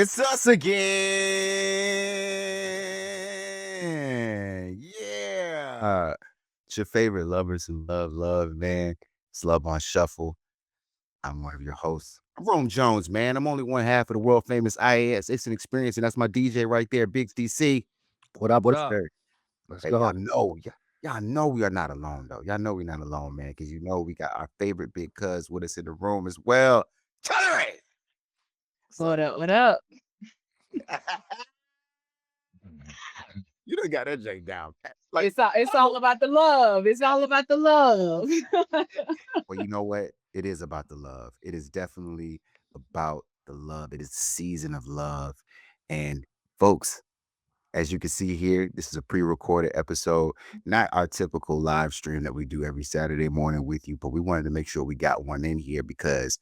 It's us again. Yeah. It's your favorite lovers who love, man. It's Love on Shuffle. I'm one of your hosts, Rome Jones, man. I'm only one half of the world famous IAS. It's an experience, and that's my DJ right there, Biggs DC. What up? What Yes, up? sir. Let's Hey, go. y'all know we are not alone, though. Y'all know we're not alone, man, because we got our favorite big cuz with us in the room as well. Tolerate. What's up, What up? bro? What up? You done got that Jake down. Like, It's all about the love. It's all about the love. well, you know what? It is about the love. It is definitely about the love. It is the season of love. And folks, as you can see here, this is a pre-recorded episode, not our typical live stream that we do every Saturday morning with you, but we wanted to make sure we got one in here because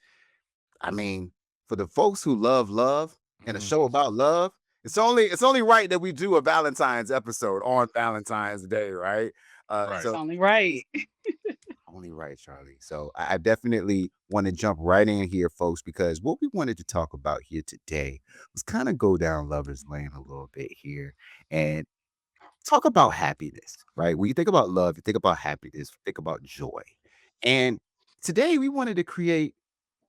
I mean, for the folks who love love and a Mhm. show about love, it's only right that we do a Valentine's episode on Valentine's Day, right? Right. It's So only right. only right, Charlie. So I definitely want to jump right in here, folks, because what we wanted to talk about here today was kind of go down lovers lane a little bit here and talk about happiness, right? When you think about love, you think about happiness, think about joy. And today we wanted to create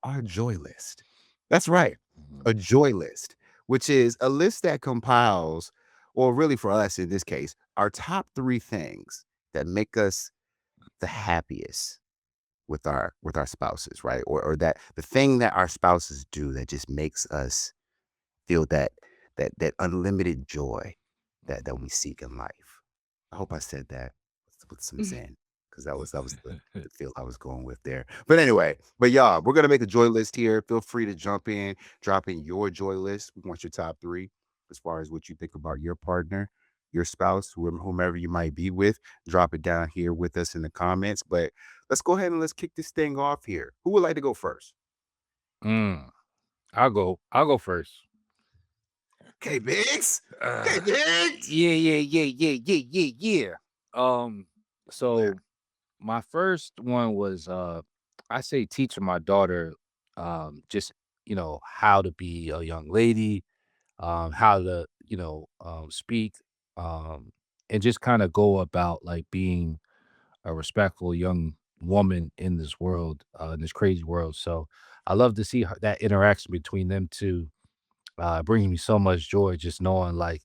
our joy list. That's right, Mhm. a joy list, which is a list that compiles, or really for us in this case, our top three things that make us the happiest with our spouses, right? Or that the thing that our spouses do that just makes us feel that unlimited joy that we seek in life. I hope I said that with some zen because that was the feel I was going with there. But anyway, but y'all, we're gonna make a joy list here. Feel free to jump in, drop in your joy list. We want your top three as far as what you think about your partner, your spouse, whomever you might be with. Drop it down here with us in the comments. But let's go ahead and let's kick this thing off here. Who would like to go first? Mm. I'll go. I'll go first. Okay, Biggs. Okay, Uh, Biggs. yeah. Um. Where? So my first one was I say teaching my daughter just how to be a young lady, how to speak, um, and just kind of go about like being a respectful young woman in this world, in this crazy world. So I love to see that interaction between them two. It brings me so much joy just knowing like,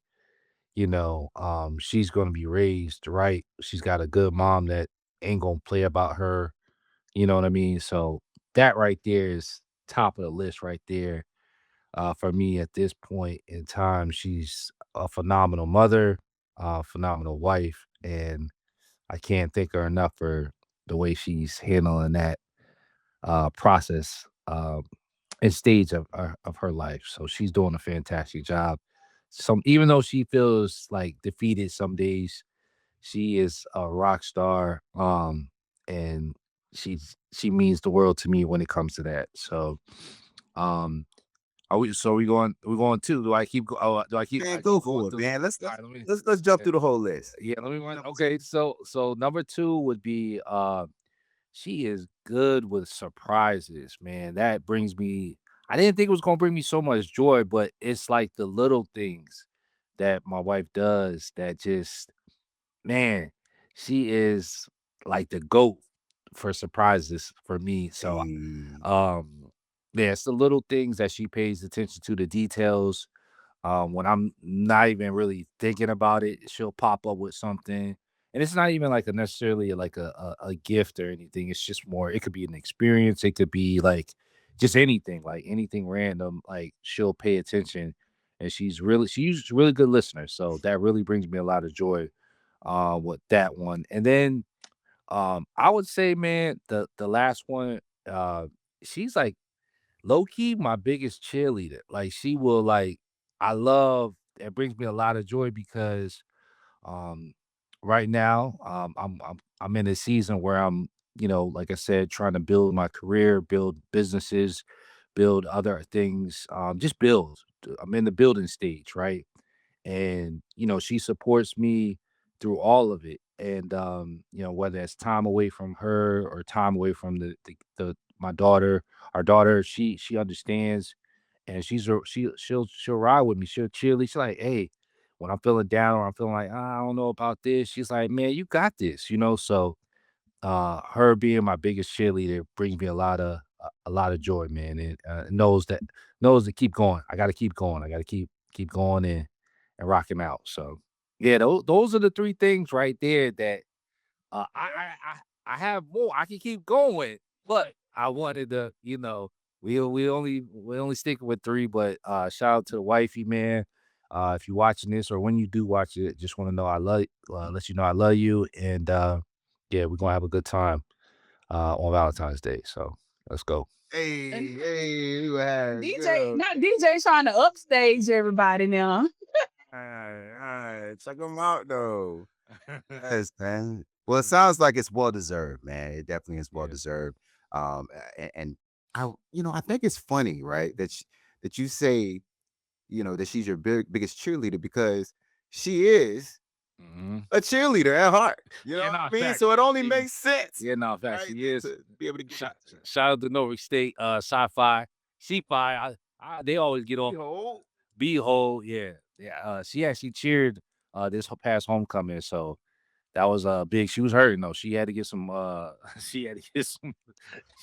she's going to be raised right. She's got a good mom that ain't going to play about her. You know what I mean? So that right there is top of the list right there. For me at this point in time, she's a phenomenal mother, phenomenal wife, and I can't thank her enough for the way she's handling that process and stage of her life. So she's doing a fantastic job. Some even though she feels like defeated some days, she is a rock star. And she means the world to me when it comes to that. So um are we going two? Do I keep do I keep Man, I go keep going for it, through? man. Let's All let's right, let me let's let's jump yeah, through the whole list. yeah, let me You run. know what's Okay, so number two would be she is good with surprises, man. That brings me I didn't think it was gonna bring me so much joy, but it's like the little things that my wife does that just man, she is like the GOAT for surprises for me. So hey, yeah, it's the little things that she pays attention to, the details. When I'm not even really thinking about it, she'll pop up with something. And it's not even like a necessarily like a gift or anything. It's just more, it could be an experience. It could be just anything, like anything random. Like she'll pay attention and she's a really good listener. So that really brings me a lot of joy with that one. And then I would say, man, the last one, she's like low key my biggest cheerleader. Like she will like I love it brings me a lot of joy because um right now I'm in a season where I'm, like I said, trying to build my career, build businesses, build other things, just build. I'm in the building stage, right? And she supports me through all of it. And whether it's time away from her or time away from the my daughter, our daughter, she understands and she'll ride with me. She'll cheerlead. She's like, hey, when I'm feeling down or I'm feeling like I don't know about this, she's like, man, you got this, you know. So her being my biggest cheerleader brings me a lot of joy, man, and knows to keep going. I got to keep going. I got to keep going and rocking out. So yeah, those are the three things right there that I have more. I can keep going, but I wanted to, we only stick with three. But shout out to the wifey, man. If you're watching this or when you do watch it, just want to know let you know I love you, and yeah, we're gonna have a good time on Valentine's Day. So let's go. Hey, And hey, we had DJ, good. not DJ trying to upstage everybody now. Alright, check them out though. Yes, man. Well, it sounds like it's well deserved, man. It definitely is well Yeah. deserved. And I think it's funny, right? That you say, that she's your biggest cheerleader because she is Hmm. a cheerleader at heart. You know Yeah, what no, I mean? fact. So it only She, makes sense, yeah, no, fact. right? She is. To be able to get Shout, shout out to Norfolk State, sci-fi, C-Fi. They always get off. behold. Behold, yeah, yeah. She actually cheered this past homecoming, so that was big. She was hurting though. She had to get some. She had to get some.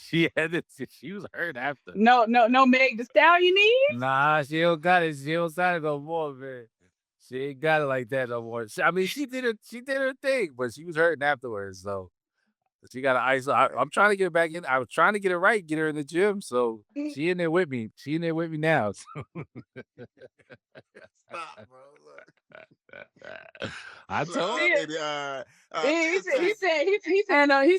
She had to. She was hurt after. No Meg the Stallion is? Nah, she don't got it. She don't got it no more, man. She ain't got it like that no more. I mean, she did her thing, but she was hurting afterwards. So she got an ice. I'm trying to get her back in. I was trying to get her right, get her in the gym. So she in there with me. She in there with me now. Stop, bro. Look. I Look, told See her. it? He it's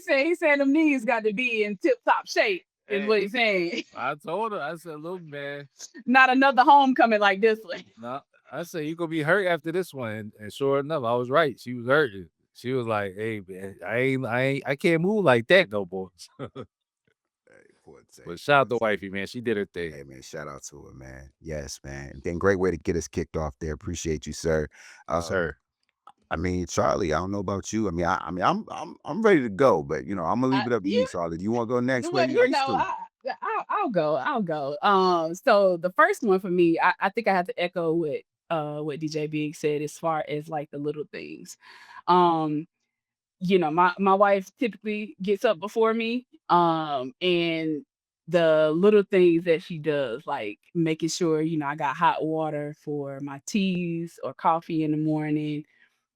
said he said them knees got to be in tip top shape, is Hey, what he's saying. I told her. I said, look, man. Not another homecoming like this one. No, I said you gonna be hurt after this one. And sure enough, I was right. She was hurting. She was like, "Hey, man, I can't move like that no more." Hey, Forte, But shout out to Forte. wifey, man. She did her thing. Hey man, shout out to her, man. Yes, man. Then great way to get us kicked off there. Appreciate you, sir. Yes, Um, sir. I mean, Charlie, I don't know about you. I'm ready to go, but I'm gonna leave it up to you, You Charlie. Do you want to go next, well, Lady Ice too? I'll go. I'll go. So the first one for me, I think I have to echo what DJ Big said as far as like the little things. Um, my wife typically gets up before me. And the little things that she does, like making sure, I got hot water for my teas or coffee in the morning.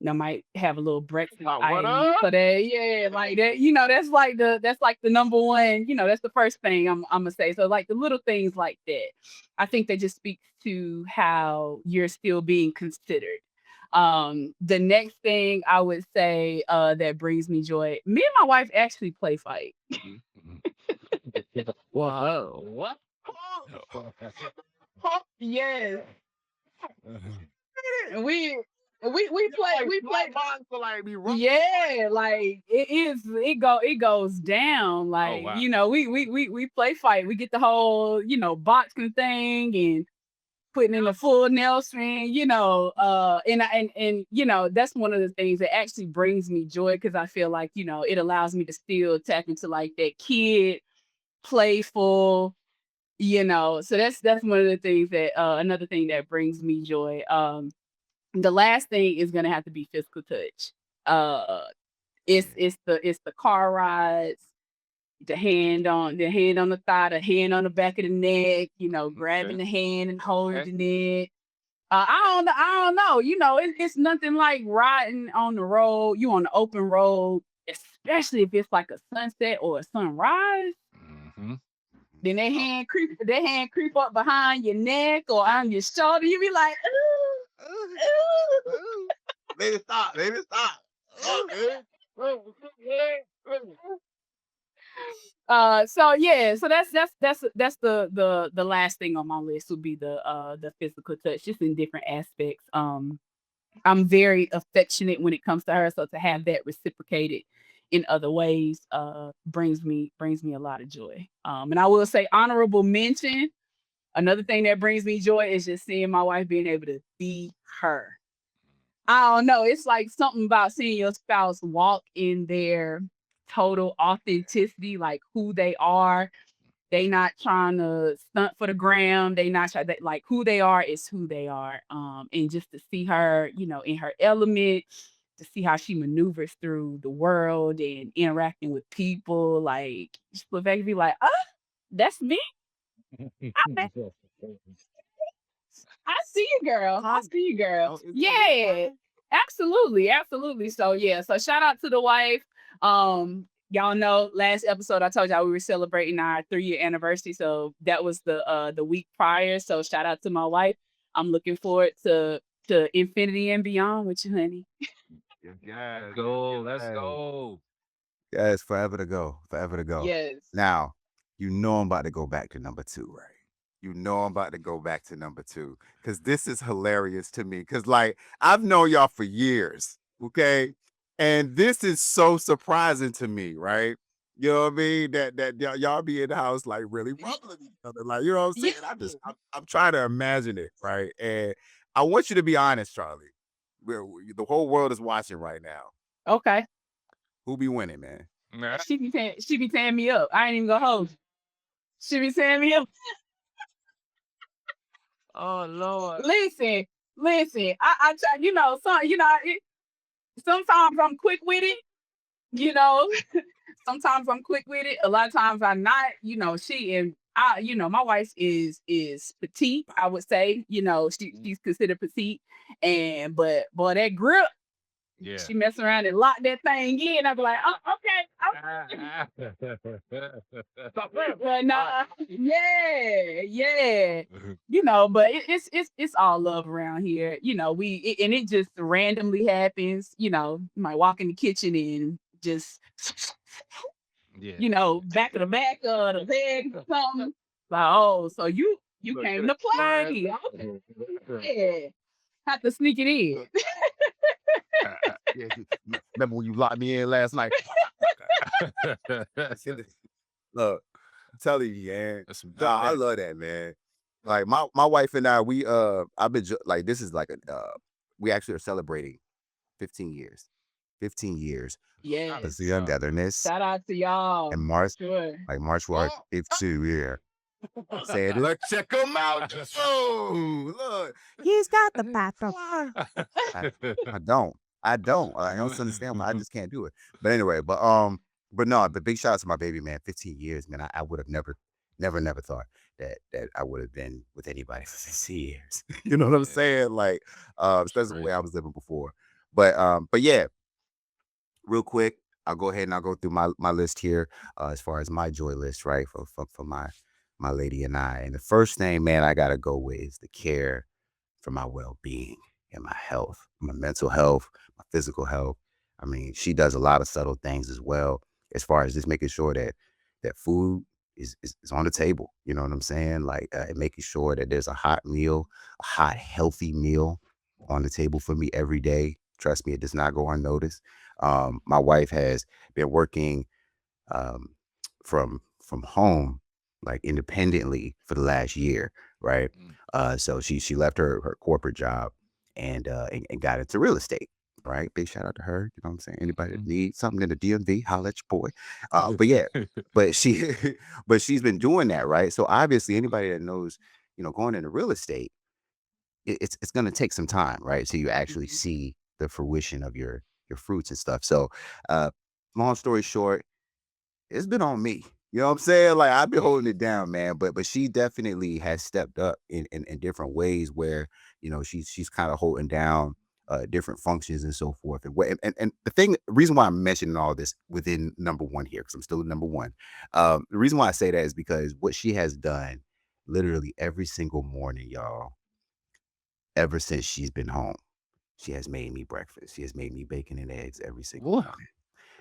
I might have a little breakfast What item. up? So that, yeah, like that, that's like the number one, that's the first thing I'm gonna say. So like the little things like that, I think they just speak to how you're still being considered. The next thing I would say that brings me joy, me and my wife actually play fight. Whoa, what? Yes. And we play for like me rough. yeah, like it goes down. Oh Like, wow. we play fight. We get the whole, boxing thing and putting in the full nail string, and that's one of the things that actually brings me joy because I feel like, it allows me to still tap into like that kid playful, so that's one of the things that another thing that brings me joy. The last thing is gonna have to be physical touch. Uh it's Yeah. it's the car rides, the hand on the thigh, the hand on the back of the neck, grabbing Okay. the hand and Okay. holding it. I don't know. It's nothing like riding on the road. You on the open road, especially if it's like a sunset or a sunrise. Hmm. Then that hand creep up behind your neck or on your shoulder. You be like, ooh, ooh. Ooh. Baby, stop. Baby, stop. So yeah, so that's the last thing on my list would be the physical touch, just in different aspects. I'm very affectionate when it comes to her, so to have that reciprocated in other ways brings me a lot of joy. And I will say honorable mention. Another thing that brings me joy is just seeing my wife being able to be her. I don't know. It's like something about seeing your spouse walk in their total authenticity, like who they are, They not trying to stunt for the gram. They not try that like who they are is who they are. And just to see her, in her element, to see how she maneuvers through the world and interacting with people, like just look back and be like, oh, that's me. I, I see you, girl. I see you, girl. Oh, is it a Yeah, wife? absolutely, absolutely. So yeah, so shout out to the wife. Y'all know last episode I told y'all we were celebrating our 3-year anniversary. So that was the week prior. So shout out to my wife. I'm looking forward to infinity and beyond with you, honey. Yes, Let's go. Let's yes. go. Yes, forever to go. Forever to go. Yes. Now, I'm about to go back to number 2, right? I'm about to go back to number 2 because this is hilarious to me. Because, like, I've known y'all for years, okay? And this is so surprising to me, right? You know what I mean? That y'all be in the house like really rubbing each other, like you know what I'm Yeah. saying. I'm trying to imagine it, right? And I want you to be honest, Charlie. The whole world is watching right now. Okay. Who be winning, man? She be tearing me up. I ain't even gonna hold you. She be tearing me up. Oh Lord. Listen. I try, sometimes I'm quick with it, you know. Sometimes I'm quick with it. A lot of times I'm not. She and I. My wife is petite. I would say. She's considered petite, and but boy, that grip. Yeah. She mess around and lock that thing in. I'd be like, oh, okay. But nah, yeah. But it's all love around here. And it just randomly happens. You might walk in the kitchen and just Yeah. back of the back of the leg or something. Like, oh, so you Look, came get to play. Okay. Yeah. Have to sneak it in. Yeah, remember when you locked me in last night? Look, I'm telling you, man. That's some Nah, I bad. love that, man. Like my wife and I, we I've been like this is like a we actually are celebrating 15 years. 15 years Yes. of the togetherness. Shout out to y'all. And March, Sure. like March what? It's 2 year. Said, look, check him out. Oh, look, he's got the bathroom. I don't. I don't understand why I just can't do it. But anyway, but no, the big shout out to my baby, man. 15 years, man. I would have never thought that I would have been with anybody for 15 years. You know what I'm Yeah. saying? Like, especially the way I was living before. But yeah, real quick, I'll go ahead and I'll go through my list here as far as my joy list, right? For my lady and I. And the first thing, man, I gotta go with is the care for my well-being and my health, my mental health, my physical health. I mean, she does a lot of subtle things as well, as far as just making sure that food is on the table. You know what I'm saying? Like and making sure that there's a hot meal, a hot, healthy meal on the table for me every day. Trust me, it does not go unnoticed. My wife has been working um, from home, like independently for the last year, right? So she left her corporate job and got into real estate, right? Big shout out to her. You know what I'm saying? Anybody that needs something in the DMV, holla at your boy. But yeah, but she but she's been doing that, right? So obviously anybody that knows, going into real estate, it's going to take some time, right? So you actually Mhm. see the fruition of your fruits and stuff. So long story short, it's been on me. You know what I'm saying? Like I've been holding it down, man. But she definitely has stepped up in different ways where she's kind of holding down different functions and so forth. And the reason why I'm mentioning all this within number 1 here, because I'm still at number 1. The reason why I say that is because what she has done literally every single morning, y'all, ever since she's been home, she has made me breakfast. She has made me bacon and eggs every single Woo. morning.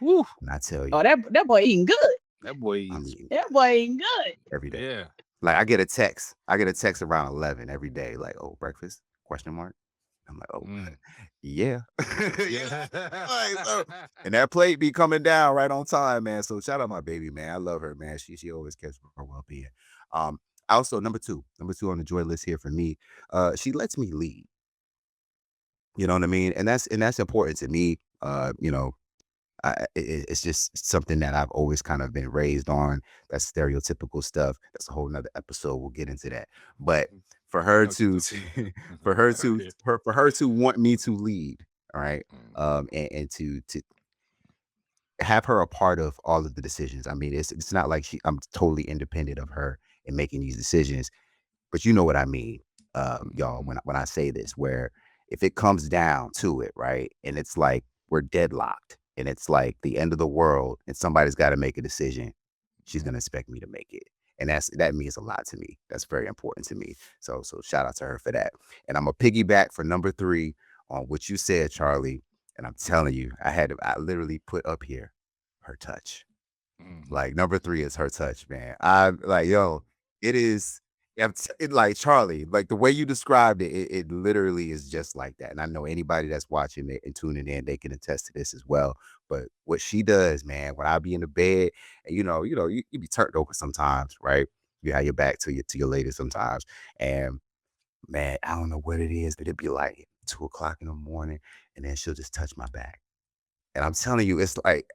Woo. And I tell Oh, you, that boy eating good. That boy I is. mean, That boy eating good. every day. Yeah. Like I get a text. Around 11 every day. Like, oh, breakfast? Question mark. I'm like, oh, yeah. Yeah. Like, so- and that plate be coming down right on time, man. So shout out my baby, man. I love her, man. She always cares for her well-being. Also number two on the joy list here for me. She lets me lead. You know what I mean? And that's important to me. It's just something that I've always kind of been raised on. That's stereotypical stuff. That's a whole nother episode. We'll get into that. But for her to, for her to, Okay. for her to want me to lead, all right, and to have her a part of all of the decisions. I mean, it's not like I'm totally independent of her in making these decisions, but you know what I mean, y'all, when I say this, where if it comes down to it, right, and it's like we're deadlocked, and it's like the end of the world, and somebody's got to make a decision, she's gonna expect me to make it, and that means a lot to me. That's very important to me. So shout out to her for that. And I'm a piggyback for number 3 on what you said, Charlie. And I'm telling you, I literally put up here her touch. Like number 3 is her touch, man. I'm like, yo, it is. It like Charlie, like the way you described it, it literally is just like that. And I know anybody that's watching it and tuning in, they can attest to this as well. But what she does, man, when I be in the bed, and you be turned over sometimes, right? You have your back to your lady sometimes, and man, I don't know what it is, but it'd be like 2 o'clock in the morning, and then she'll just touch my back, and I'm telling you, it's like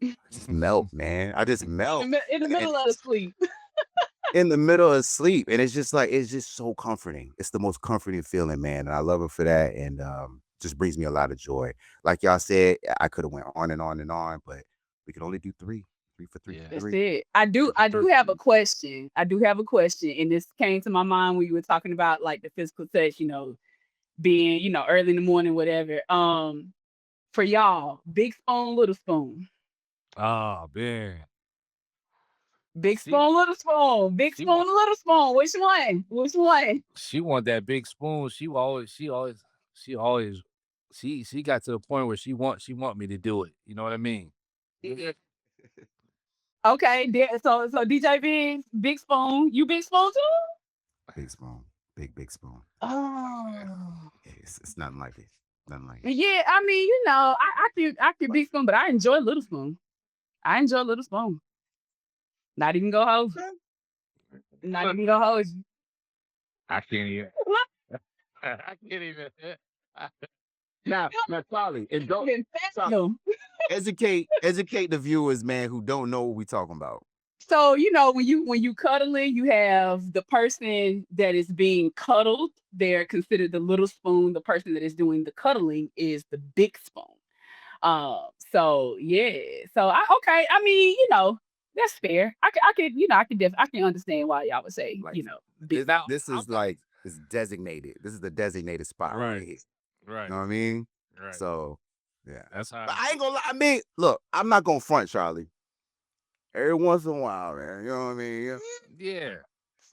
I just melt, man. I just melt. In the And middle of the sleep. in the middle of sleep, and it's just like it's just so comforting. It's the most comforting feeling, man, and I love her for that, and just brings me a lot of joy. Like y'all said, I could have went on and on and on, but we could only do 3 for 3 Yeah. for That's 3. it. I do have a question. I do have a question, and this came to my mind when you were talking about like the physical touch, being, early in the morning, whatever. For y'all, big spoon, little spoon. Oh man. Big She spoon, little spoon. Big she spoon, want little spoon. Which one? Which one? she want that big spoon. She got to the point where she want me to do it. You know what I mean? Yeah. Okay, so DJ big spoon. You big spoon too? Big spoon, big spoon. Yeah, Oh. it's nothing like it. Nothing like it. Yeah, I mean, I can big spoon, but I enjoy little spoon. I enjoy little spoon. Not even go hold you. Not even go hold you. I can't even. I can't even. Now, Charlie, and don't Confess Charlie, them. educate the viewers, man, who don't know what we talking about. So when you cuddling, you have the person that is being cuddled. They're considered the little spoon. The person that is doing the cuddling is the big spoon. So yeah. So okay. I mean, that's fair. I can understand why y'all would say, Like big. Now this I'm is like it's designated. This is the designated spot right right, here. You right, know what I mean? right. So yeah. That's how. But I ain't gonna lie. I mean, look, I'm not gonna front, Charlie. Every once in a while, man. You know what I mean? Yeah. Yeah.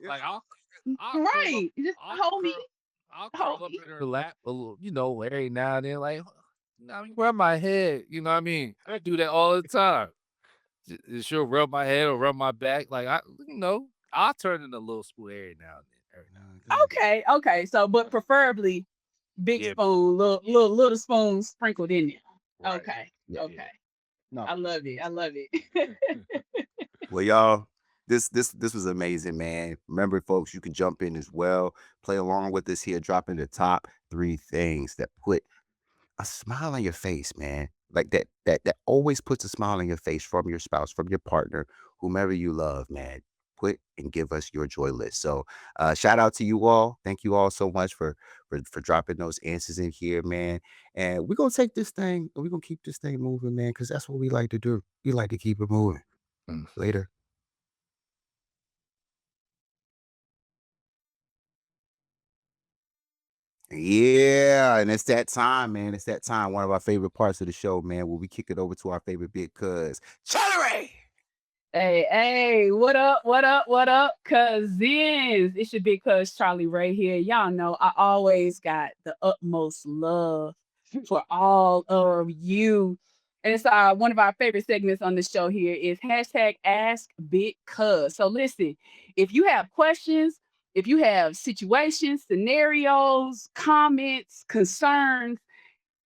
Yeah. Like I'll curl up. Right. Just I'll hold me. curl. I'll Hold curl up me. in her lap a little. Every now and then, like, rub my head. You know what I mean? I do that all the time. She'll rub my head or rub my back. Like I'll turn in a little spoon every now and then. Every now and then. Okay. Okay. So, but preferably big Yeah. spoon, little spoon sprinkled in there. Right. Okay. Yeah. Okay. No. I love it. I love it. Well, y'all, this was amazing, man. Remember, folks, you can jump in as well. Play along with us here, dropping the top 3 things that put a smile on your face, man. Like that always puts a smile on your face from your spouse, from your partner, whomever you love, man. Put and give us your joy list. So shout out to you all. Thank you all so much for dropping those answers in here, man. And we're gonna take this thing and we're gonna keep this thing moving, man, because that's what we like to do. We like to keep it moving. Later. Yeah, and it's that time, man. It's that time. One of our favorite parts of the show, man, where we kick it over to our favorite big cuz, Charlie. Hey, what up? What up? What up, cousins? It's your big cuz Charlie Ray here. Y'all know I always got the utmost love for all of you. And it's one of our favorite segments on the show here is hashtag Ask Big Cuz. So listen, if you have questions, if you have situations, scenarios, comments, concerns,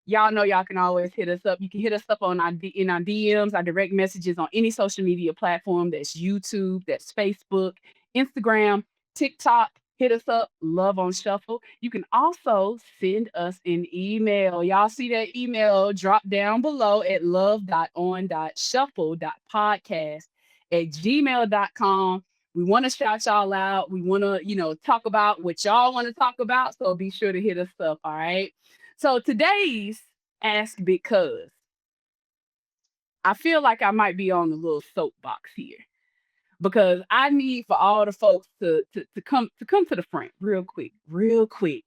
y'all know y'all can always hit us up. You can hit us up on in our DMs, our direct messages on any social media platform. That's YouTube, that's Facebook, Instagram, TikTok. hit us up, Love on Shuffle. You can also send us an email. Y'all see that email drop down below at love.on.shuffle.podcast@gmail.com. We want to shout y'all out. We want to, talk about what y'all want to talk about. So be sure to hit us up. All right. So today's Ask Because I feel like I might be on a little soapbox here because I need for all the folks to come to the front real quick, real quick.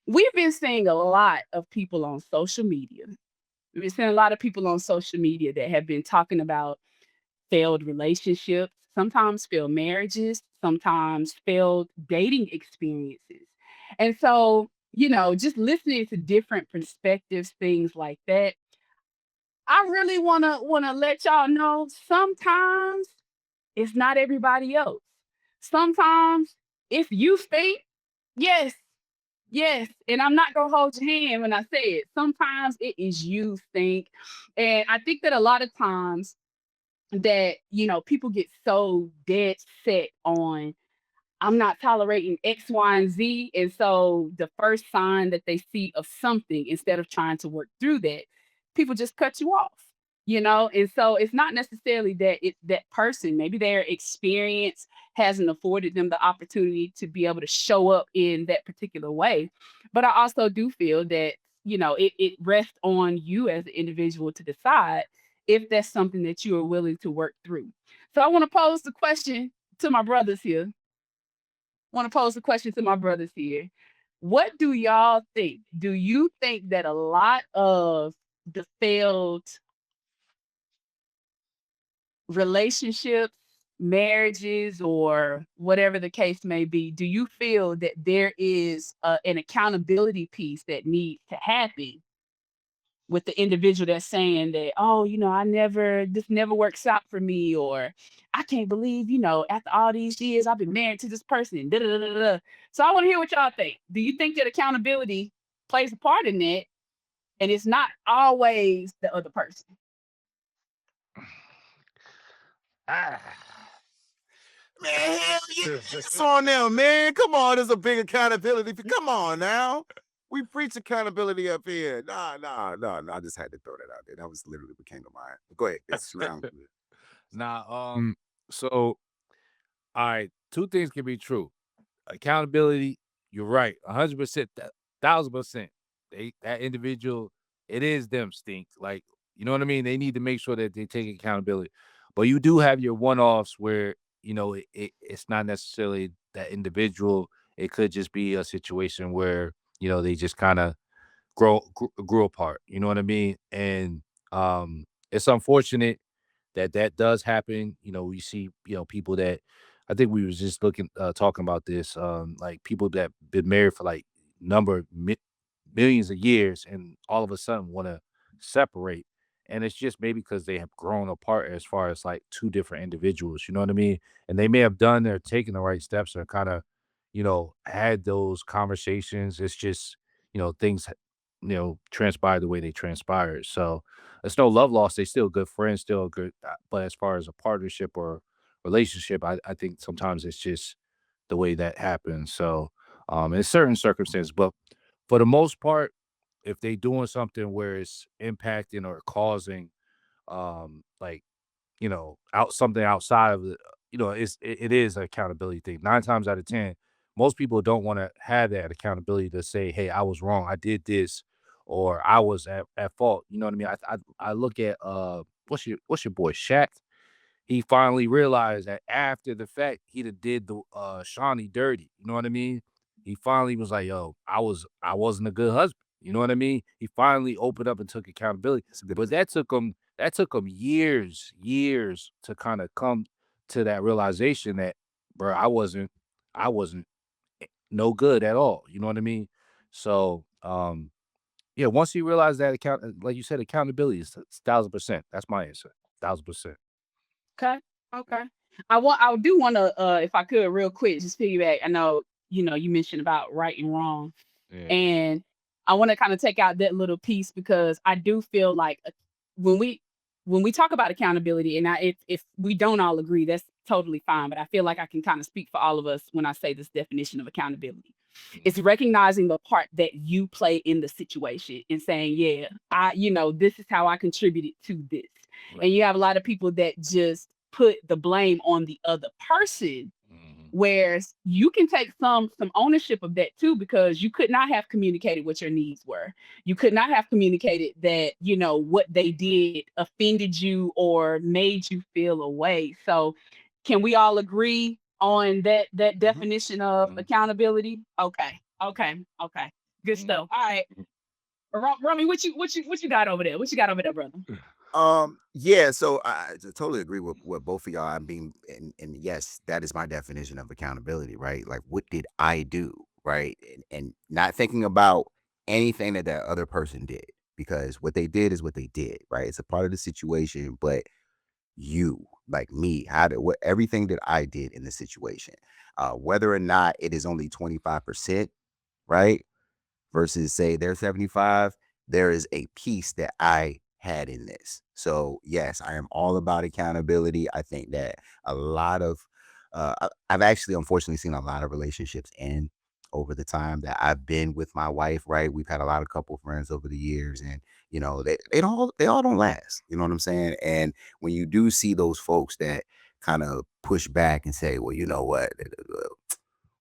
We've been seeing a lot of people on social media. We've been seeing a lot of people on social media that have been talking about failed relationships, sometimes failed marriages, sometimes failed dating experiences. And so, just listening to different perspectives, things like that, I really wanna let y'all know sometimes it's not everybody else. Sometimes if you think, yes, yes, and I'm not gonna hold your hand when I say it. Sometimes it is you think. And I think that a lot of times that, people get so dead set on I'm not tolerating X, Y, and Z. And so the first sign that they see of something, instead of trying to work through that, people just cut you off. And so it's not necessarily that it's that person, maybe their experience hasn't afforded them the opportunity to be able to show up in that particular way. But I also do feel that, it rests on you as an individual to decide if that's something that you are willing to work through. So I want to pose the question to my brothers here. What do y'all think? Do you think that a lot of the failed relationships, marriages, or whatever the case may be, do you feel that there is an accountability piece that needs to happen with the individual that's saying that, oh, this never works out for me, or I can't believe, after all these years, I've been married to this person. Da, da, da, da, da. So I want to hear what y'all think. Do you think that accountability plays a part in that? And it's not always the other person. Ah, Man, hell yeah. It's on them, man. Come on, there's a big accountability. Come on now. We preach accountability up here. Nah. I just had to throw that out there. That was literally what came to mind. Go ahead. It's round. nah. So, all right, two things can be true. Accountability, you're right, 100%, 1,000%. That individual, it is them stink. Like, you know what I mean? They need to make sure that they take accountability. But you do have your one-offs where, it's not necessarily that individual. It could just be a situation where, they just kind of grew apart. You know what I mean? And it's unfortunate that that does happen. We see, people that I think we was just talking about this, like people that been married for like number of millions of years and all of a sudden want to separate. And it's just maybe because they have grown apart as far as like two different individuals, you know what I mean? And they may have done or taken the right steps or kind of, had those conversations. It's just, things, transpired the way they transpired. So it's no love lost. They still good friends, still good. But as far as a partnership or relationship, I think sometimes it's just the way that happens. So in certain circumstances, but for the most part, if they doing something where it's impacting or causing like, out something outside of the, it is an accountability thing. 9 times out of 10, most people don't want to have that accountability to say, hey, I was wrong, I did this, or I was at fault. You know what I mean? I look at what's your boy Shaq. He finally realized that after the fact, he did the Shawnee dirty. You know what I mean? He finally was like, "Yo, I wasn't a good husband." You know what I mean? He finally opened up and took accountability. But that took him years to kind of come to that realization that, bro, I wasn't no good at all. You know what I mean? So, yeah, once you realize that like you said, accountability is 1,000%. That's my answer. 1,000%. Okay. Okay. I do want to, if I could, real quick, just piggyback. I know, you mentioned about right and wrong, Yeah. and I want to kind of take out that little piece because I do feel like when we talk about accountability, and if we don't all agree, that's totally fine. But I feel like I can kind of speak for all of us when I say this definition of accountability. It's recognizing the part that you play in the situation and saying, yeah, this is how I contributed to this. Right. And you have a lot of people that just put the blame on the other person, Mhm. whereas you can take some ownership of that too, because you could not have communicated what your needs were. You could not have communicated that, what they did offended you or made you feel away. So can we all agree on that definition of Mhm. accountability? Okay. Okay. Good Mhm. stuff. All right. Rummy, what you got over there? What you got over there, brother? Yeah, so I totally agree with what both of y'all. I mean, and yes, that is my definition of accountability, right? Like, what did I do, right? And not thinking about anything that that other person did, because what they did is what they did, right? It's a part of the situation, but you, like me, how did what everything that I did in the situation, whether or not it is only 25%, right? Versus say they're 75, there is a piece that I had in this. So yes, I am all about accountability. I think that a lot of I've actually unfortunately seen a lot of relationships end over the time that I've been with my wife, right? We've had a lot of couple friends over the years, and they all don't last. You know what I'm saying? And when you do see those folks that kind of push back and say, well, you know what,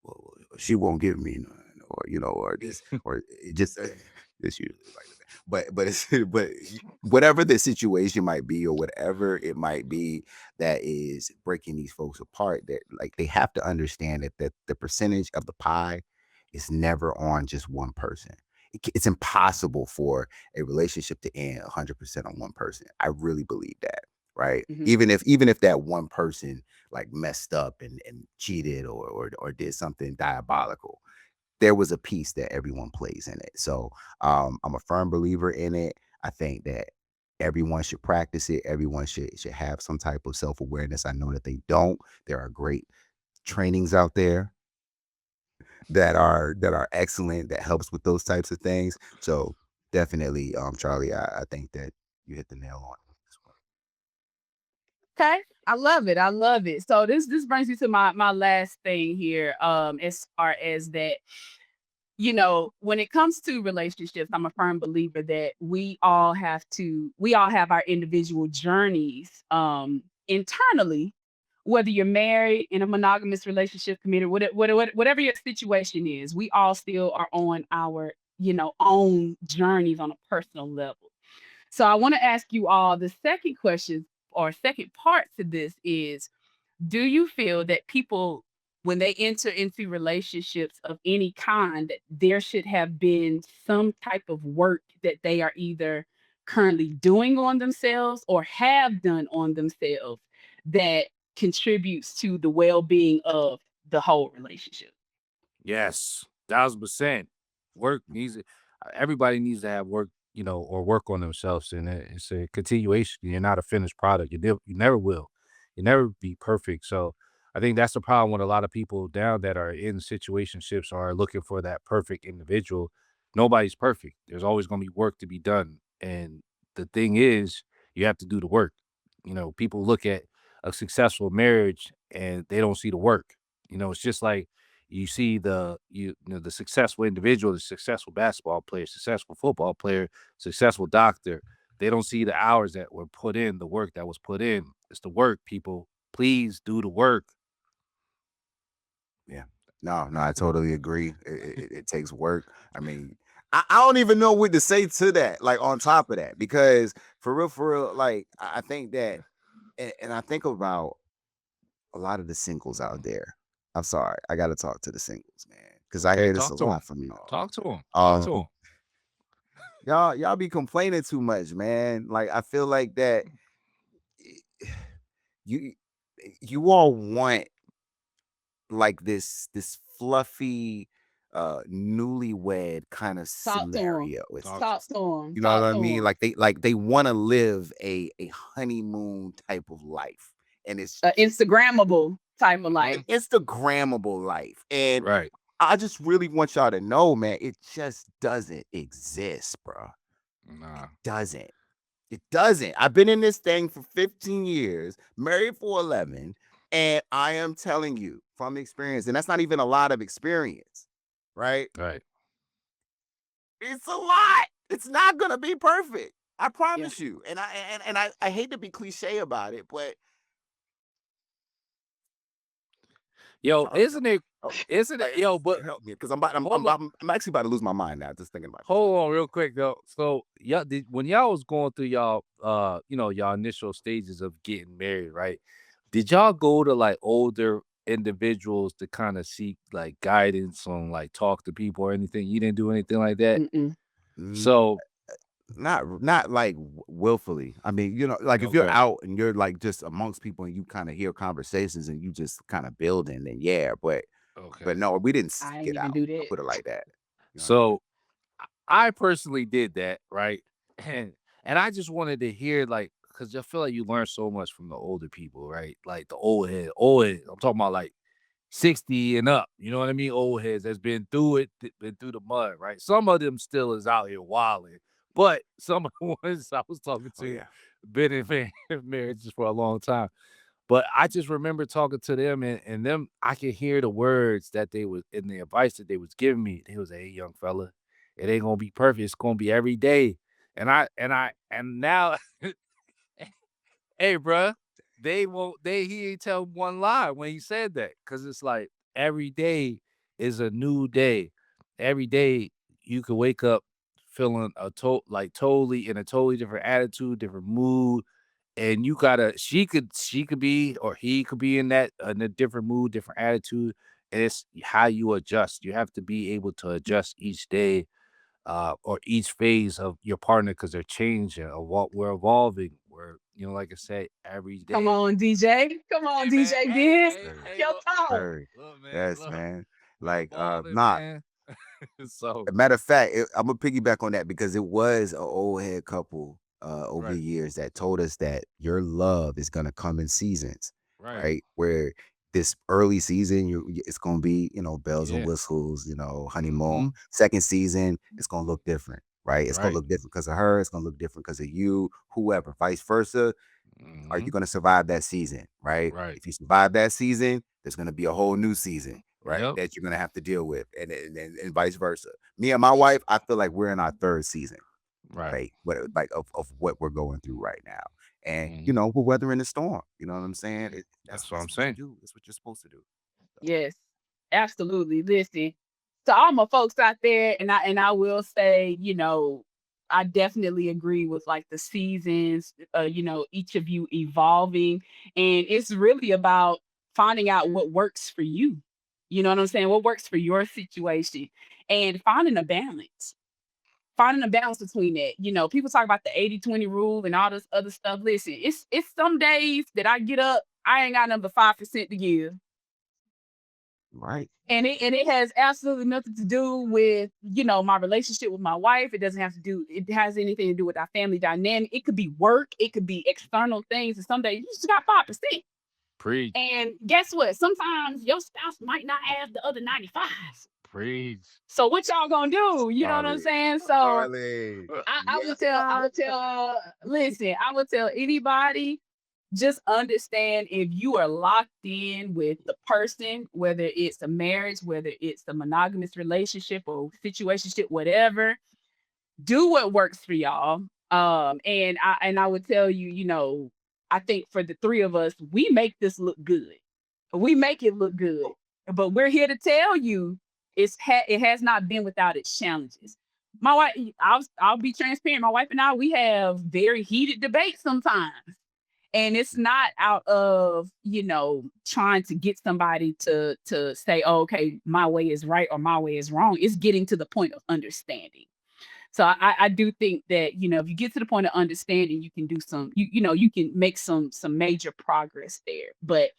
well, she won't give me none, or or this, or it just it's usually like that. But it's whatever the situation might be, or whatever it might be that is breaking these folks apart, that like they have to understand that the percentage of the pie is never on just one person. It's impossible for a relationship to end 100% on one person. I really believe that, right? Mhm. Even if that one person like messed up and cheated or did something diabolical, there was a piece that everyone plays in it. So I'm a firm believer in it. I think that everyone should practice it. Everyone should have some type of self-awareness. I know that they don't. There are great trainings out there that are excellent, that helps with those types of things. So definitely, Charlie, I think that you hit the nail on this one. Okay. I love it. I love it. So this brings me to my last thing here. As far as that, when it comes to relationships, I'm a firm believer that we all have our individual journeys internally, whether you're married in a monogamous relationship, committed, whatever your situation is, we all still are on our, own journeys on a personal level. So I want to ask you all the second question or second part to this is, do you feel that people, when they enter into relationships of any kind, that there should have been some type of work that they are either currently doing on themselves or have done on themselves that contributes to the well-being of the whole relationship? Yes, 1000%. Work needs everybody needs to have work, or work on themselves, and it's a continuation. You're not a finished product. You never will. You never be perfect. So I think that's the problem with a lot of people down that are in situationships or are looking for that perfect individual. Nobody's perfect. There's always going to be work to be done, and the thing is, you have to do the work. People look at a successful marriage and they don't see the work. It's just like you see the successful individual, the successful basketball player, successful football player, successful doctor. They don't see the hours that were put in, the work that was put in. It's the work, people. Please do the work. Yeah. No, I totally agree. It takes work. I mean, I don't even know what to say to that, like on top of that, because for real, like I think that, and I think about a lot of the singles out there. I'm sorry, I got to talk to the singles, man, because I Yeah, hear this a talk to him. lot from y'all. Talk to him. Talk to Um, him. y'all be complaining too much, man. Like I feel like that you you all want like this fluffy newlywed kind of Talk to him. scenario. It's Talk to Talk him. just, to him. you know what Talk I to mean? him. Like they want to live a honeymoon type of life. And it's Instagrammable type of life. an Instagrammable life. And Right. I just really want y'all to know, man, it just doesn't exist, bro. Nah. Doesn't. It doesn't. I've been in this thing for 15 years, married for 11. And I am telling you from experience, and that's not even a lot of experience, right? Right. It's a lot. It's not gonna be perfect. I Yeah. promise you. And I hate to be cliche about it, but Yo, Charles, isn't it? help, Isn't it? Yo, but help me because I'm about, hold on. I'm actually about to lose my mind now just thinking about it. Hold on real quick though. So y'all when y'all was going through y'all y'all initial stages of getting married, right? Did y'all go to like older individuals to kind of seek like guidance on like talk to people or anything? You didn't do anything like that? Mm-mm. Mm, So not like willfully. I mean, like if you're okay. out and you're like just amongst people and you kind of hear conversations and you just kind of building, then yeah, but Okay. no, we didn't I seek ain't it even out. do I that. put it like that. You know what I mean? So I personally did that, right? And I just wanted to hear like because I feel like you learn so much from the older people, right? Like the old head. I'm talking about like 60 and up, you know what I mean? Old heads that's been through it, been through the mud, right? Some of them still is out here wilding, but some of the ones I was talking Oh to yeah. been in marriages for a long time. But I just remember talking to them and them, I could hear the words that they was in the advice that they was giving me. They was, hey, young fella, it ain't gonna be perfect. It's gonna be every day. And now hey, bruh, they won't he ain't tell one lie when he said that, cause it's like every day is a new day. Every day you could wake up feeling like totally in a totally different attitude, different mood, and you gotta she could be or he could be in a different mood, different attitude, and it's how you adjust. You have to be able to adjust each day or each phase of your partner because they're changing or what we're evolving. We're, like I said, every Come day. on, DJ. Come on, Hey man, DJ. This Very, your talk. very. look, man, Yes, look, man. we're Like evolving, not. man. So, Matter of fact, I'm gonna piggyback on that because it was an old head couple over the right, years that told us that your love is gonna come in seasons, right, right? Where this early season, it's gonna be bells and yeah, whistles, honeymoon. mm-hmm, Second season, it's gonna look different, right? It's gonna right, look different because of her. It's gonna look different because of you, whoever, vice versa. Are mm-hmm, you going to survive that season, right? right, If you survive that season, there's going to be a whole new season, right? yep, That you're going to have to deal with, and vice versa. Me and my wife, I feel like we're in our third season, right, right? Like of what we're going through right now, and mhm. we're weathering the storm. You know what I'm saying? That's That's what that's I'm what you saying. do. That's what you're supposed to do. So, Yes, absolutely. Listen, to all my folks out there, and I will say, I definitely agree with like the seasons, each of you evolving, and it's really about finding out what works for you. You know what I'm saying? What works for your situation, and finding a balance between that. People talk about the 80-20 rule and all this other stuff. Listen, it's some days that I get up, I ain't got number 5% to give. right, And it has absolutely nothing to do with, my relationship with my wife. It has anything to do with our family dynamic. It could be work, it could be external things, and some days you just got 5%. Preach, And guess what? Sometimes your spouse might not have the other 95. preach. So what y'all gonna do? You know what I'm Harley, saying? So Harley, listen, I would tell anybody, just understand if you are locked in with the person, whether it's a marriage, whether it's a monogamous relationship or situationship, whatever, do what works for y'all. And I would tell you, I think for the three of us, we make this look good. We make it look good, but we're here to tell you it has not been without its challenges. My wife, I'll be transparent. My wife and I, we have very heated debates sometimes, and it's not out of trying to get somebody to say, oh, okay, my way is right or my way is wrong. It's getting to the point of understanding. So I do think that if you get to the point of understanding, you can do you can make some major progress there. But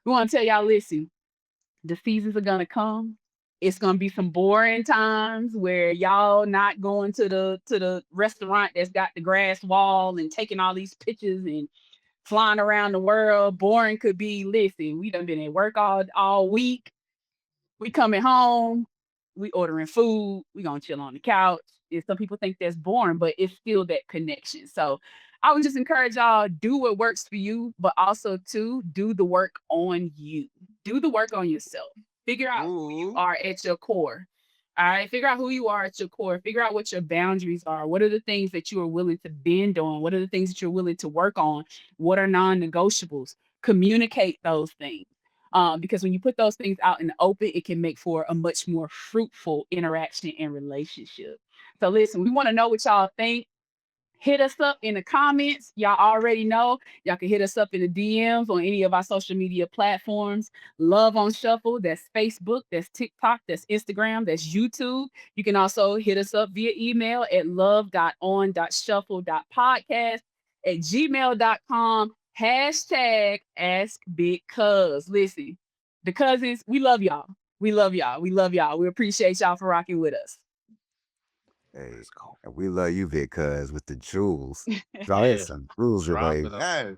we want to tell y'all, listen, the seasons are gonna come. It's gonna be some boring times where y'all not going to the restaurant that's got the grass wall and taking all these pictures and flying around the world. Boring could be, listen, we done been at work all week. We coming home, we ordering food, we gonna chill on the couch some people think that's boring, but it's still that connection. So I would just encourage y'all, do what works for you, but also too, do the work on you. Do the work on yourself. Figure out who you Ooh. are at your core. All right. Figure out who you are at your core. Figure out what your boundaries are. What are the things that you are willing to bend on? What are the things that you're willing to work on? What are non-negotiables? Communicate those things. Because when you put those things out in the open, it can make for a much more fruitful interaction and relationship. So listen, we want to know what y'all think. Hit us up in the comments. Y'all already know. Y'all can hit us up in the DMs on any of our social media platforms. Love on Shuffle. That's Facebook. That's TikTok. That's Instagram. That's YouTube. You can also hit us up via email at love.on.shuffle.podcast@gmail.com. Hashtag Ask Big Cuz. Listen, the cousins, we love y'all. We love y'all. We love y'all. We appreciate y'all for rocking with us. Hey, Let's go. and we love you, Big Cuz, with the jewels. Drop Yeah. some jewels, your Drop baby. it up. Yes.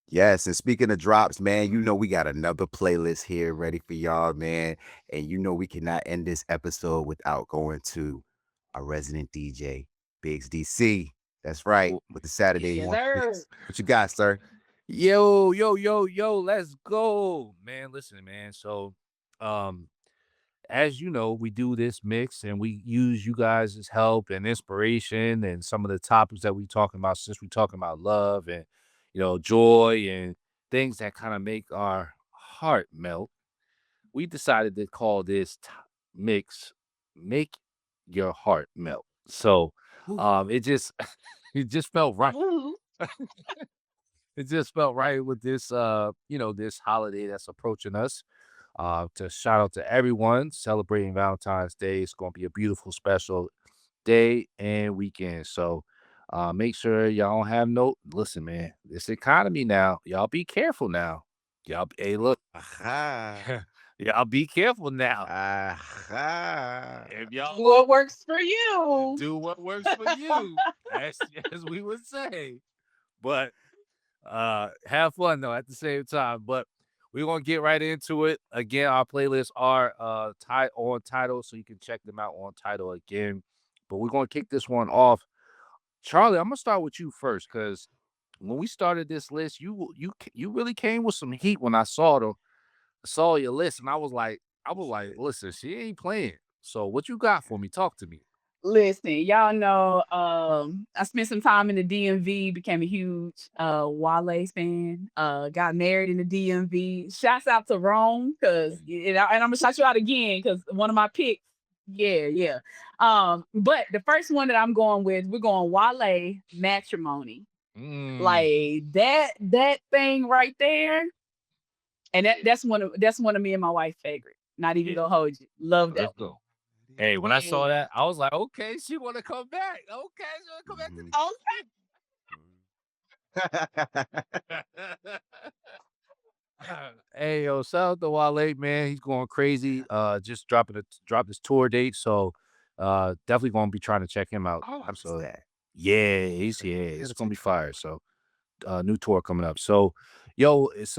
Yes, and speaking of drops, man, you know we got another playlist here ready for y'all, man. And you know we cannot end this episode without going to our resident DJ, Biggs DC. That's right, Well, with the Saturday Yes, one sir. fix. What you got, sir? yo, let's go. Man, listen, man. So, as you know, we do this mix and we use you guys' help and inspiration and some of the topics that we talking about since we talking about love and joy and things that kind of make our heart melt. We decided to call this mix "Make Your Heart Melt." So, Ooh. it just it just felt right. Woo. It just felt right with this this holiday that's approaching us. To shout out to everyone celebrating Valentine's Day. It's gonna be a beautiful, special day and weekend. So make sure y'all don't have no listen, man. This economy now, y'all be careful now. Hey, look, Aha. y'all be careful now. Aha. If y'all What works for you? do what works for you, as we would say. But have fun though at the same time. But we're gonna get right into it. Again, our playlists are on Title, so you can check them out on Title again. But we're gonna kick this one off. Charlie, I'm gonna start with you first because when we started this list, you really came with some heat when I saw your list, and I was like, listen, she ain't playing. So what you got for me? Talk to me. Listen, y'all know, I spent some time in the DMV, became a huge Wale fan, got married in the DMV. Shouts out to Rome, because and I'm gonna shout you out again because one of my picks. Yeah, yeah. But the first one that I'm going with, we're going Wale Matrimony. Mm, Like that thing right there. And that's one of me and my wife's favorite. Not even yeah, gonna hold you. Love that let's one. go. Hey, when I saw Yeah. that, I was like, okay, she want to come back. Okay, she want to come back to Mhm. Okay. Hey, yo, shout out to Wale, man. He's going crazy. Just dropped his tour date. So definitely gonna be trying to check him out. Oh, I missed So that. yeah, I it's gotta gonna check be that out. fire. So new tour coming up. So yo, it's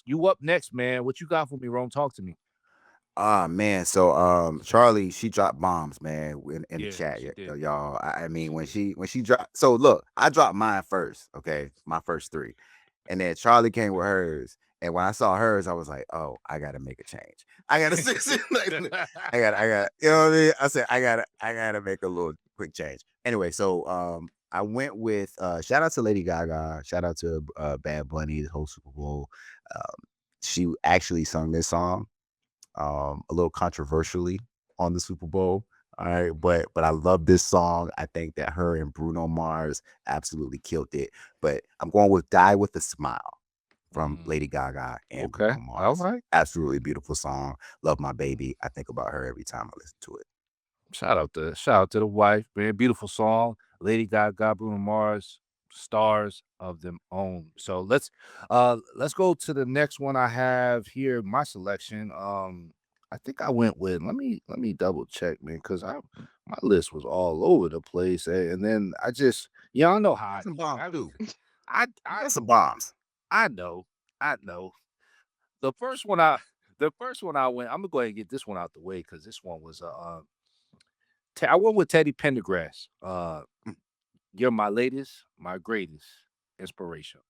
you up next, man. What you got for me, Rome? Talk to me. Ah man, so Charlie, she dropped bombs, man, in the Yeah, chat, she did. y'all. I mean, She when did. she dropped, so look, I dropped mine first, okay, my first three, and then Charlie came with hers, and when I saw hers, I was like, oh, I gotta make a change. I gotta, I got, you know what I mean? I said, I gotta make a little quick change. Anyway, so I went with shout out to Lady Gaga, shout out to Bad Bunny, the whole Super Bowl. Um, she actually sung this song a little controversially on the Super Bowl. All right, but I love this song. I think that her and Bruno Mars absolutely killed it. But I'm going with "Die with a Smile" from Mm, Lady Gaga and okay. Bruno All Mars. right. Absolutely beautiful song. Love my baby. I think about her every time I listen to it. Shout out to the wife, man. Beautiful song. Lady Gaga, Bruno Mars, stars of them own. So let's go to the next one I have here. My selection. I think I went with let me double check, man, because I my list was all over the place. And then I just y'all know how Got some bombs I too. I You I got some bombs. I know. I know. The first one I the first one I went, I'm gonna go ahead and get this one out the way because this one was I went with Teddy Pendergrass. Mm. You're my latest, my greatest inspiration.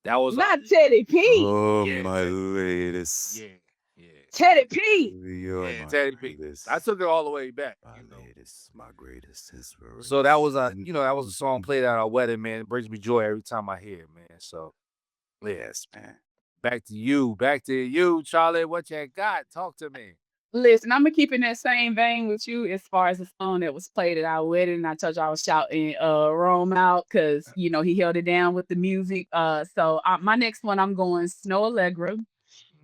That was Not Teddy P. Oh, Yeah, my Teddy. latest. Yeah. Teddy P. You're Yeah, my Teddy P. greatest. I took it all the way back. My You know. latest, my greatest inspiration. So that was that was a song played at our wedding, man. It brings me joy every time I hear it, man. So yeah. Yes, man. Back to you, Charlie. What you got? Talk to me. Listen, I'm gonna keep in that same vein with you as far as the song that was played at our wedding. I told you I was shouting Rome out because he held it down with the music. So my next one I'm going Snow Allegra,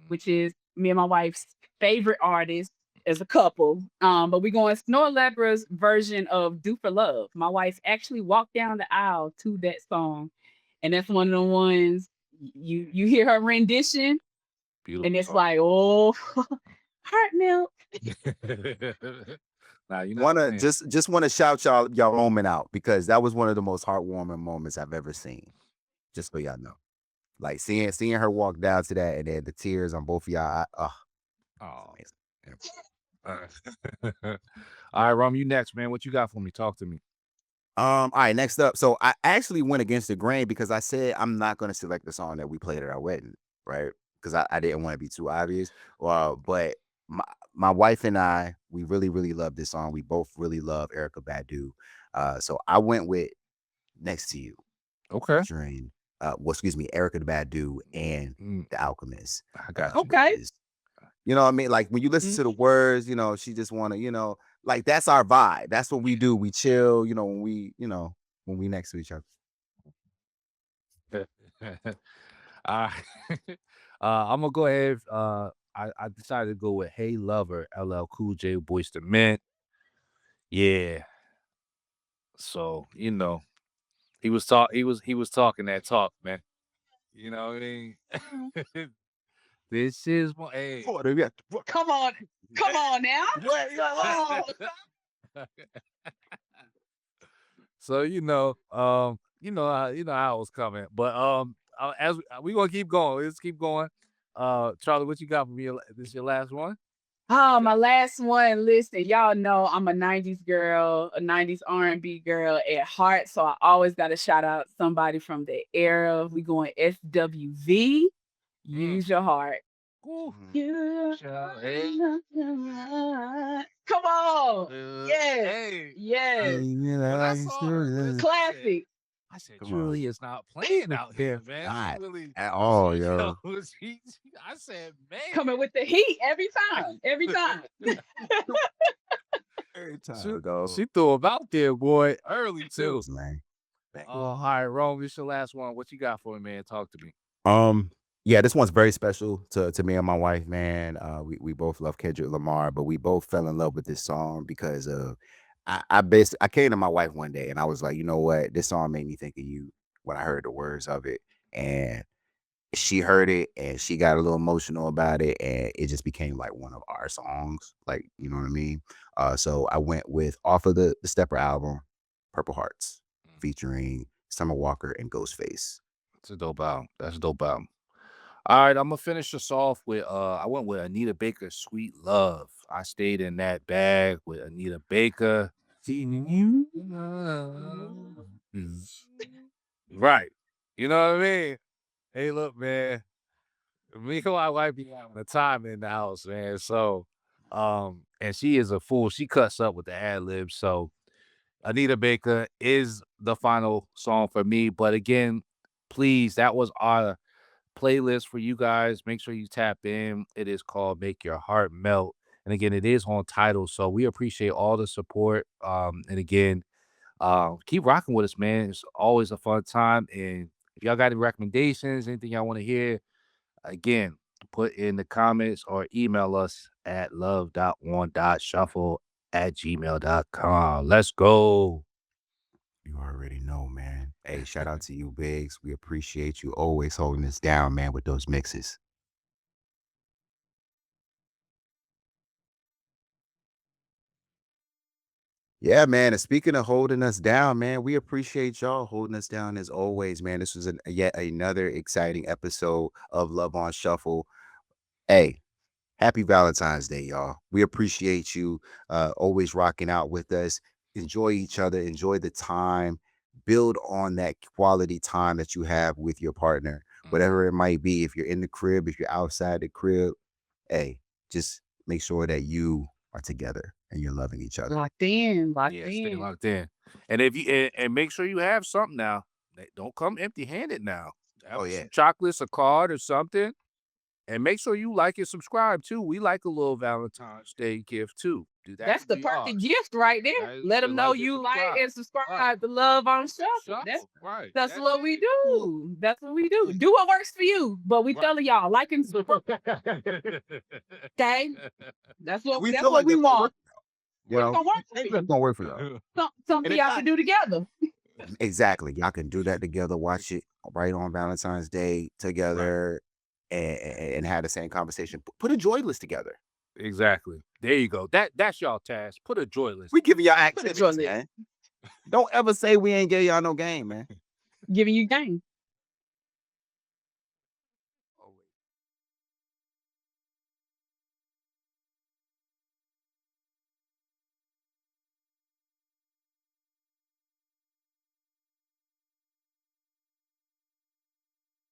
which is me and my wife's favorite artist as a couple. But we're going Snow Allegra's version of Do for Love. My wife actually walked down the aisle to that song. And that's one of the ones you hear her rendition, Beautiful. and it's like, oh, heart melt. Now you know Wanna just want to shout y'all moment out because that was one of the most heartwarming moments I've ever seen. Just so y'all know, like seeing her walk down to that and then the tears on both of y'all. Oh. Amazing. All right, Rom, you next, man. What you got for me? Talk to me. All right, next up. So I actually went against the grain because I said I'm not going to select the song that we played at our wedding, right? Because I didn't want to be too obvious. But my wife and I, we really, really love this song. We both really love Erykah Badu. So I went with Next to You Okay. featuring, excuse me, Erykah Badu and The Alchemist. I got you. Okay. You know what I mean? Like when you listen to the words, she just want to, like that's our vibe. That's what we do. We chill, when we next to each other. All right. I'm gonna go ahead. I decided to go with Hey Lover, LL Cool J, Boyz II Men. Yeah. So he was talking that talk, man. You know what I mean? This is my hey. Come on now. So how it was coming, but as we gonna keep going, let's keep going. Charlie, what you got for me? This is your last one? Oh, my last one. Listen, y'all know I'm a 90s girl, a 90s R&B girl at heart. So I always got to shout out somebody from the era. We going SWV. Use your heart. Ooh. Use Hey. Come on. Yes. Hey. Yes. When I saw her, Classic. I said, Come Julie is not playing out here, man. Not Really, at all, yo. yo. I said, man. Coming with the heat every time. Every time. Every She threw him out there, boy, early too. Man. All right, Rome, this your last one. What you got for me, man? Talk to me. Yeah, this one's very special to me and my wife, man. We both love Kendrick Lamar, but we both fell in love with this song because of I came to my wife one day and I was like, you know what? This song made me think of you when I heard the words of it. And she heard it and she got a little emotional about it and it just became like one of our songs. Like, you know what I mean? So I went with off of the Stepper album, Purple Hearts, featuring Summer Walker and Ghostface. That's a dope album. That's a dope album. All right, I'm gonna finish us off with I went with Anita Baker, Sweet Love. I stayed in that bag with Anita Baker. Right. You know what I mean? Hey, look, man. Me and my wife be having a time in the house, man. So and she is a fool. She cuts up with the ad libs. So Anita Baker is the final song for me. But again, please, that was our playlist for you guys. Make sure you tap in. It is called Make Your Heart Melt. And again, it is on Tidal. So we appreciate all the support. And again, keep rocking with us, man. It's always a fun time. And if y'all got any recommendations, anything y'all want to hear, again, put in the comments or email us at love.1.shuffle@gmail.com. Let's go. You already know, man. Hey, shout out to you, Biggs. We appreciate you always holding us down, man, with those mixes. Yeah, man. And speaking of holding us down, man, we appreciate y'all holding us down as always, man. This was yet another exciting episode of Love on Shuffle. Hey, Happy Valentine's Day, y'all. We appreciate you always rocking out with us. Enjoy each other, enjoy the time, build on that quality time that you have with your partner, whatever it might be. If you're in the crib, if you're outside the crib, hey, just make sure that you are together and you're loving each other. Locked in, locked Yeah, stay in. locked in. And if you and make sure you have something now. Don't come empty-handed now. Have Oh, yeah. some chocolates, a card, or something. And make sure you like and subscribe too. We like a little Valentine's Day gift too. Do that. That's the be perfect ours. gift right there. Right? Let So them know like and you like subscribe. and subscribe Right. the love on shuffle. Shuffle, right. That's what we it. Cool. do. That's what we do. Do what works for you. But we Right. telling y'all, like and subscribe. Okay? That's what We that's feel what like we that's gonna want. work, you It's know, gonna work for that's you. gonna work for y'all. Something And y'all it's can do together. Exactly. Y'all can do that together. Watch it right on Valentine's Day together and have the same conversation. Put a joy list together. Exactly. There you go. That's y'all task. Put a joy list. We giving y'all Put a activities, joy list. man. Don't ever say we ain't give y'all no game, man. Giving you game.